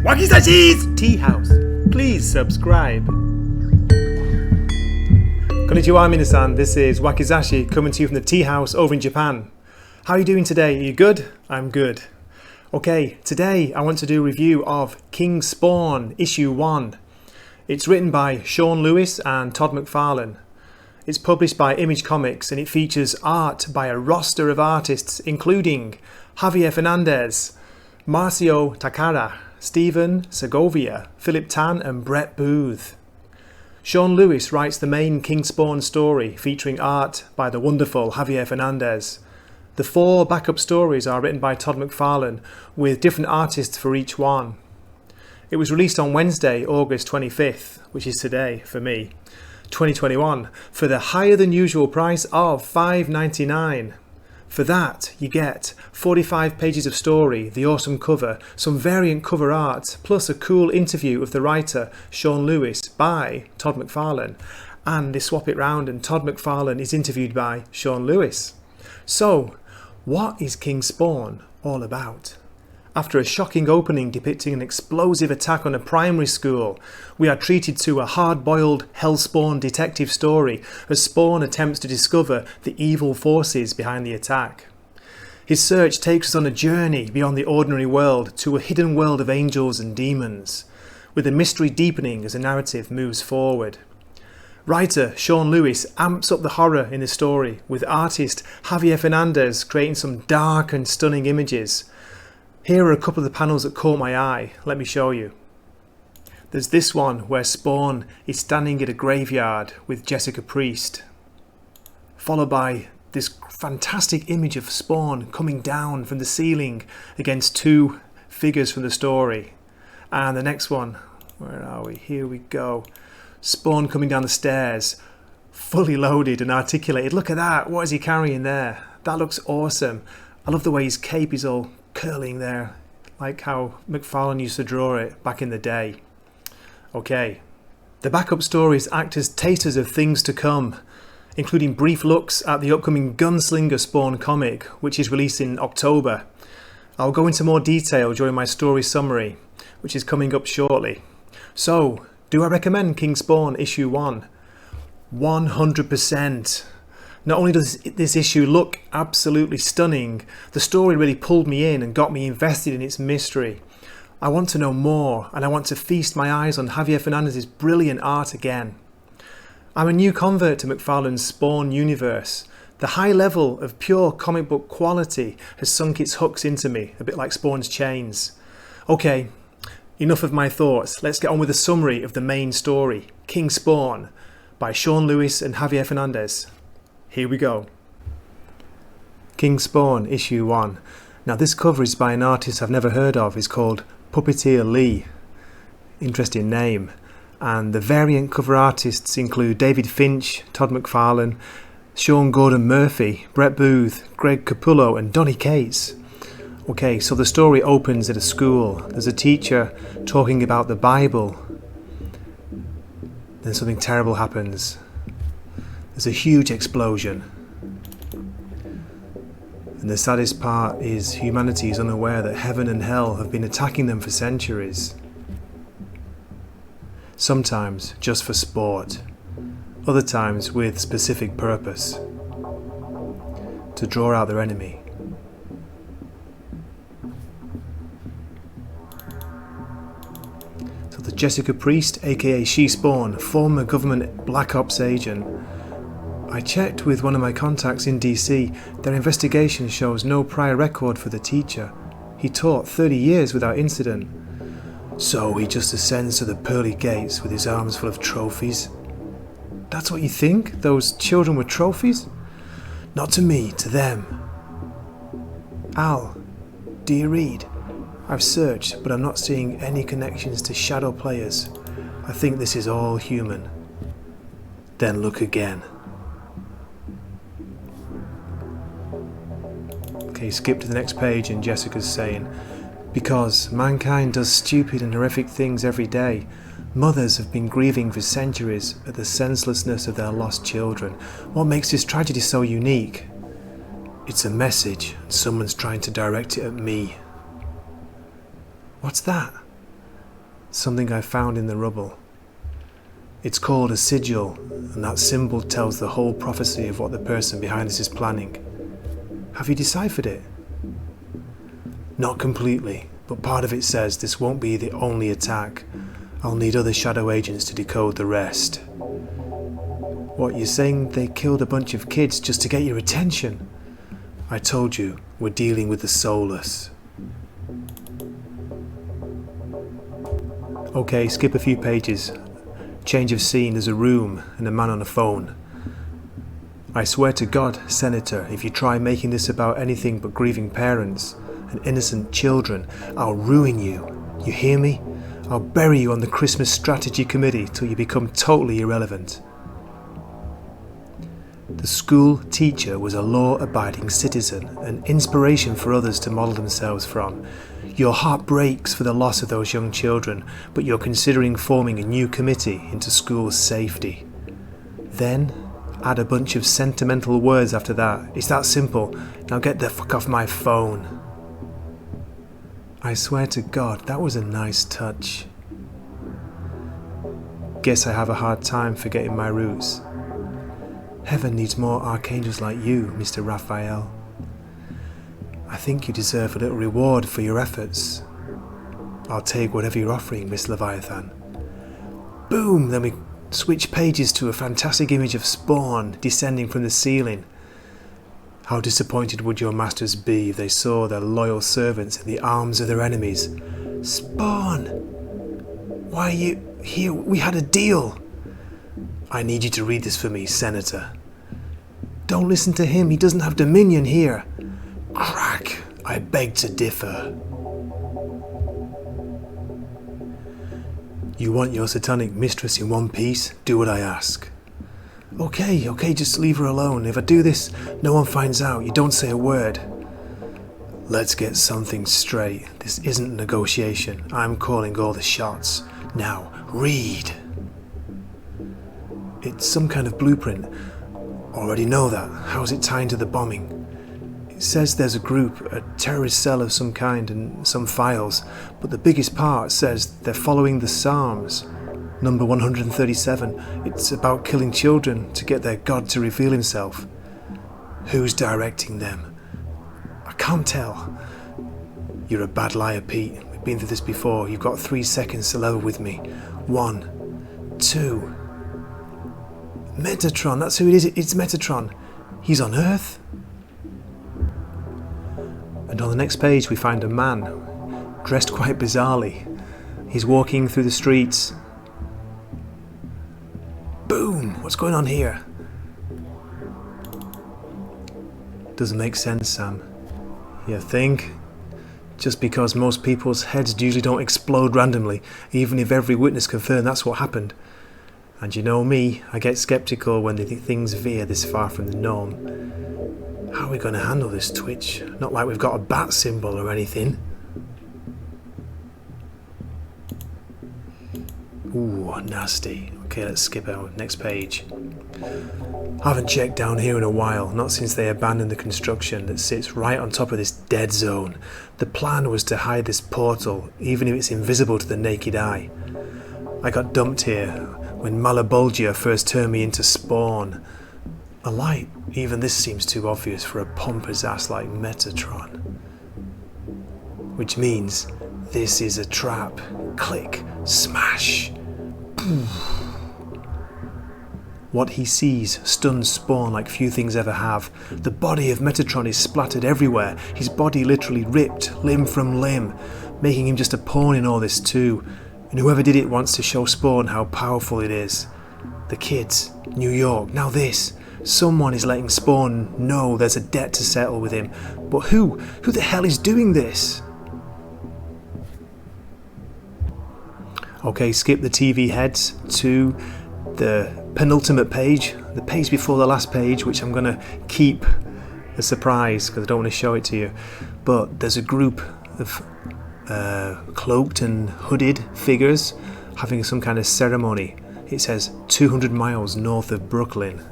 Wakizashi's Tea House. Please subscribe. Konnichiwa minasan, this is Wakizashi coming to you from the tea house over in Japan. How are you doing today? Are you good? I'm good. Okay, today I want to do a review of King Spawn Issue 1. It's written by Sean Lewis and Todd McFarlane. It's published by Image Comics and it features art by a roster of artists including Javier Fernandez, Marcio Takara, Stephen Segovia, Philip Tan and Brett Booth. Sean Lewis writes the main King Spawn story featuring art by the wonderful Javier Fernandez. The 4 backup stories are written by Todd McFarlane with different artists for each one. It was released on Wednesday, August 25th, which is today for me, 2021, for the higher than usual price of $5.99. For that, you get 45 pages of story, the awesome cover, some variant cover art, plus a cool interview of the writer Sean Lewis by Todd McFarlane. And they swap it round and Todd McFarlane is interviewed by Sean Lewis. So, what is King Spawn all about? After a shocking opening depicting an explosive attack on a primary school, we are treated to a hard-boiled Hellspawn detective story as Spawn attempts to discover the evil forces behind the attack. His search takes us on a journey beyond the ordinary world to a hidden world of angels and demons, with the mystery deepening as the narrative moves forward. Writer Sean Lewis amps up the horror in the story, with artist Javier Fernandez creating some dark and stunning images. Here are a couple of the panels that caught my eye. Let me show you. There's this one where Spawn is standing at a graveyard with Jessica Priest, followed by this fantastic image of Spawn coming down from the ceiling against 2 figures from the story. And the next one, where are we? Here we go. Spawn coming down the stairs, fully loaded and articulated. Look at that. What is he carrying there? That looks awesome. I love the way his cape is all curling there, like how McFarlane used to draw it back in the day. Okay, the backup stories act as tasters of things to come, including brief looks at the upcoming Gunslinger Spawn comic, which is released in October. I'll go into more detail during my story summary, which is coming up shortly. So, do I recommend King Spawn Issue 1? 100%. Not only does this issue look absolutely stunning, the story really pulled me in and got me invested in its mystery. I want to know more, and I want to feast my eyes on Javier Fernandez's brilliant art again. I'm a new convert to McFarlane's Spawn universe. The high level of pure comic book quality has sunk its hooks into me, a bit like Spawn's chains. Okay, enough of my thoughts. Let's get on with a summary of the main story, King Spawn, by Sean Lewis and Javier Fernandez. Here we go. King Spawn Issue 1. Now this cover is by an artist I've never heard of. It's called Puppeteer Lee. Interesting name. And the variant cover artists include David Finch, Todd McFarlane, Sean Gordon Murphy, Brett Booth, Greg Capullo and Donny Cates. Okay, so the story opens at a school. There's a teacher talking about the Bible. Then something terrible happens. There's a huge explosion. And the saddest part is humanity is unaware that heaven and hell have been attacking them for centuries. Sometimes just for sport, other times with specific purpose, to draw out their enemy. So the Jessica Priest, aka She Spawn, former government Black Ops agent. I checked with one of my contacts in DC. Their investigation shows no prior record for the teacher. He taught 30 years without incident. So he just ascends to the pearly gates with his arms full of trophies. That's what you think? Those children were trophies? Not to me, to them. Al, do you read? I've searched, but I'm not seeing any connections to shadow players. I think this is all human. Then look again. Okay, skip to the next page and Jessica's saying, because mankind does stupid and horrific things every day, mothers have been grieving for centuries at the senselessness of their lost children. What makes this tragedy so unique? It's a message and someone's trying to direct it at me. What's that? something I found in the rubble. It's called a sigil, and that symbol tells the whole prophecy of what the person behind this is planning. Have you deciphered it? Not completely, but part of it says this won't be the only attack. I'll need other shadow agents to decode the rest. What, you're saying they killed a bunch of kids just to get your attention? I told you, we're dealing with the soulless. Okay, skip a few pages. Change of scene, there's a room and a man on a phone. I swear to God, Senator, if you try making this about anything but grieving parents and innocent children, I'll ruin you. You hear me? I'll bury you on the Christmas Strategy Committee till you become totally irrelevant. The school teacher was a law-abiding citizen, an inspiration for others to model themselves from. Your heart breaks for the loss of those young children, but you're considering forming a new committee into school safety. Then, add a bunch of sentimental words after that. It's that simple. Now get the fuck off my phone. I swear to God, that was a nice touch. Guess I have a hard time forgetting my roots. Heaven needs more archangels like you, Mr. Raphael. I think you deserve a little reward for your efforts. I'll take whatever you're offering, Miss Leviathan. Boom! Then we switch pages to a fantastic image of Spawn descending from the ceiling. How disappointed would your masters be if they saw their loyal servants in the arms of their enemies? Spawn! Why are you here? We had a deal! I need you to read this for me, Senator. Don't listen to him, he doesn't have dominion here. Crack! I beg to differ. You want your satanic mistress in one piece? Do what I ask. Okay, just leave her alone. If I do this, no one finds out. You don't say a word. Let's get something straight. This isn't a negotiation. I'm calling all the shots. Now, read. It's some kind of blueprint. Already know that. How's it tied to the bombing? It says there's a group, a terrorist cell of some kind, and some files, but the biggest part says they're following the Psalms. Number 137. It's about killing children to get their God to reveal himself. Who's directing them? I can't tell. You're a bad liar, Pete. We've been through this before. You've got 3 seconds to level with me. 1, 2. Metatron, that's who it is. It's Metatron. He's on Earth. And on the next page we find a man, dressed quite bizarrely. He's walking through the streets. Boom! What's going on here? Doesn't make sense, Sam. You think? Just because most people's heads usually don't explode randomly, even if every witness confirmed that's what happened. And you know me, I get skeptical when things veer this far from the norm. How are we going to handle this twitch? Not like we've got a bat symbol or anything. Ooh, nasty. Okay, let's skip out. Next page. I haven't checked down here in a while, not since they abandoned the construction that sits right on top of this dead zone. The plan was to hide this portal, even if it's invisible to the naked eye. I got dumped here when Malabulgia first turned me into Spawn. A light, even this seems too obvious for a pompous ass like Metatron. Which means this is a trap. Click, smash. What he sees stuns Spawn like few things ever have. The body of Metatron is splattered everywhere, his body literally ripped limb from limb, making him just a pawn in all this too. And whoever did it wants to show Spawn how powerful it is. The kids, New York, now this. Someone is letting Spawn know there's a debt to settle with him. But who? Who the hell is doing this? Okay, skip the TV heads to the penultimate page, the page before the last page, which I'm going to keep a surprise because I don't want to show it to you. But there's a group of cloaked and hooded figures having some kind of ceremony. It says 200 miles north of Brooklyn.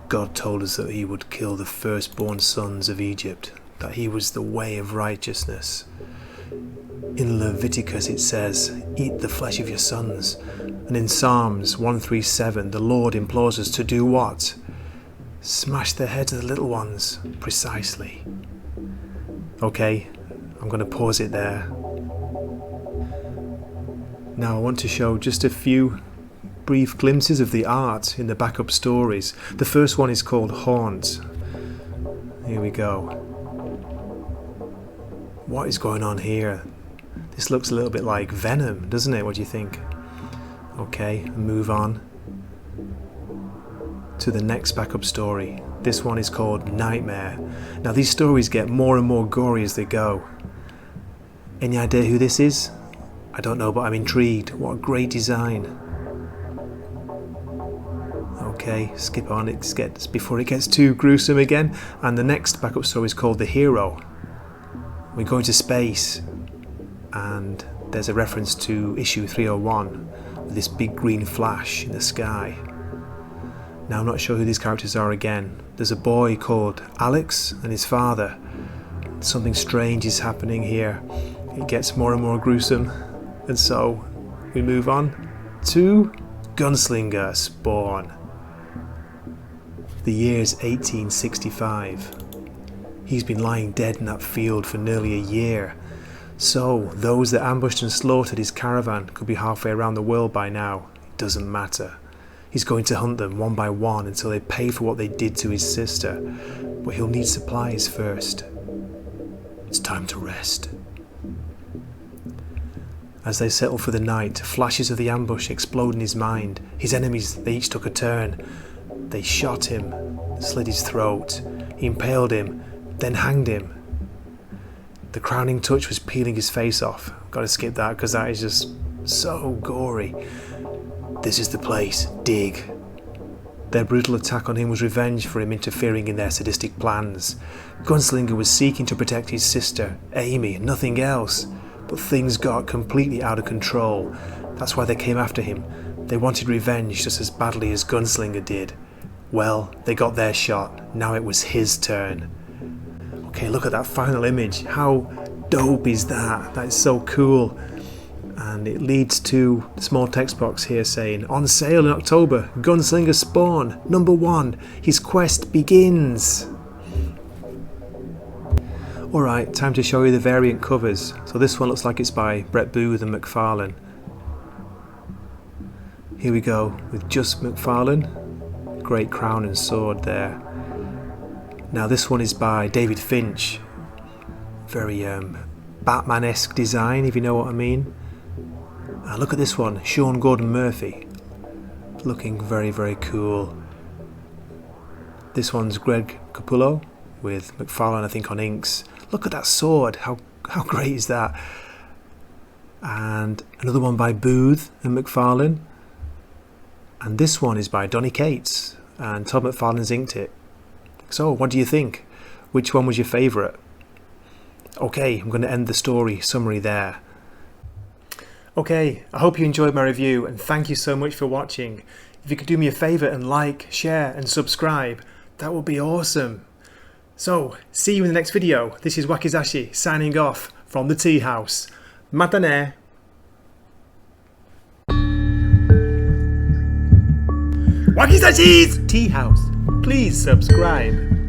God told us that he would kill the firstborn sons of Egypt, that he was the way of righteousness. In Leviticus it says, eat the flesh of your sons. And in Psalms 137 the Lord implores us to do what? Smash the heads of the little ones, precisely. Okay, I'm going to pause it there. Now I want to show just a few brief glimpses of the art in the backup stories. The first one is called Haunt. Here we go. What is going on here? This looks a little bit like Venom, doesn't it? What do you think? Okay, move on to the next backup story. This one is called Nightmare. Now these stories get more and more gory as they go. Any idea who this is? I don't know, but I'm intrigued. What a great design. Okay, skip on before it gets too gruesome again. And the next backup story is called The Hero. We're going to space, and there's a reference to issue 301 with this big green flash in the sky. Now I'm not sure who these characters are again. There's a boy called Alex and his father. Something strange is happening here. It gets more and more gruesome, and so we move on to Gunslinger Spawn. The year's 1865. He's been lying dead in that field for nearly a year. So, those that ambushed and slaughtered his caravan could be halfway around the world by now. It doesn't matter. He's going to hunt them one by one until they pay for what they did to his sister. But he'll need supplies first. It's time to rest. As they settle for the night, flashes of the ambush explode in his mind. His enemies, they each took a turn. They shot him, slit his throat, impaled him, then hanged him. The crowning touch was peeling his face off. Got to skip that because that is just so gory. This is the place. Dig. Their brutal attack on him was revenge for him interfering in their sadistic plans. Gunslinger was seeking to protect his sister, Amy, nothing else. But things got completely out of control. That's why they came after him. They wanted revenge just as badly as Gunslinger did. Well, they got their shot. Now it was his turn. Okay, look at that final image. How dope is that? That is so cool. And it leads to a small text box here saying, on sale in October, Gunslinger Spawn, #1. His quest begins. Alright, time to show you the variant covers. So this one looks like it's by Brett Booth and McFarlane. Here we go with just McFarlane. Great crown and sword there. Now this one is by David Finch. Very Batman-esque design, if you know what I mean. Look at this one, Sean Gordon Murphy. Looking very, very cool. This one's Greg Capullo with McFarlane, I think, on inks. Look at that sword, how great is that? And another one by Booth and McFarlane. And this one is by Donny Cates, and Todd McFarlane's inked it. So, what do you think? Which one was your favourite? Okay, I'm going to end the story summary there. Okay, I hope you enjoyed my review, and thank you so much for watching. If you could do me a favour and like, share and subscribe, that would be awesome. So, see you in the next video. This is Wakizashi signing off from the Tea House. Matane! Wakizashi's Tea House. Please subscribe.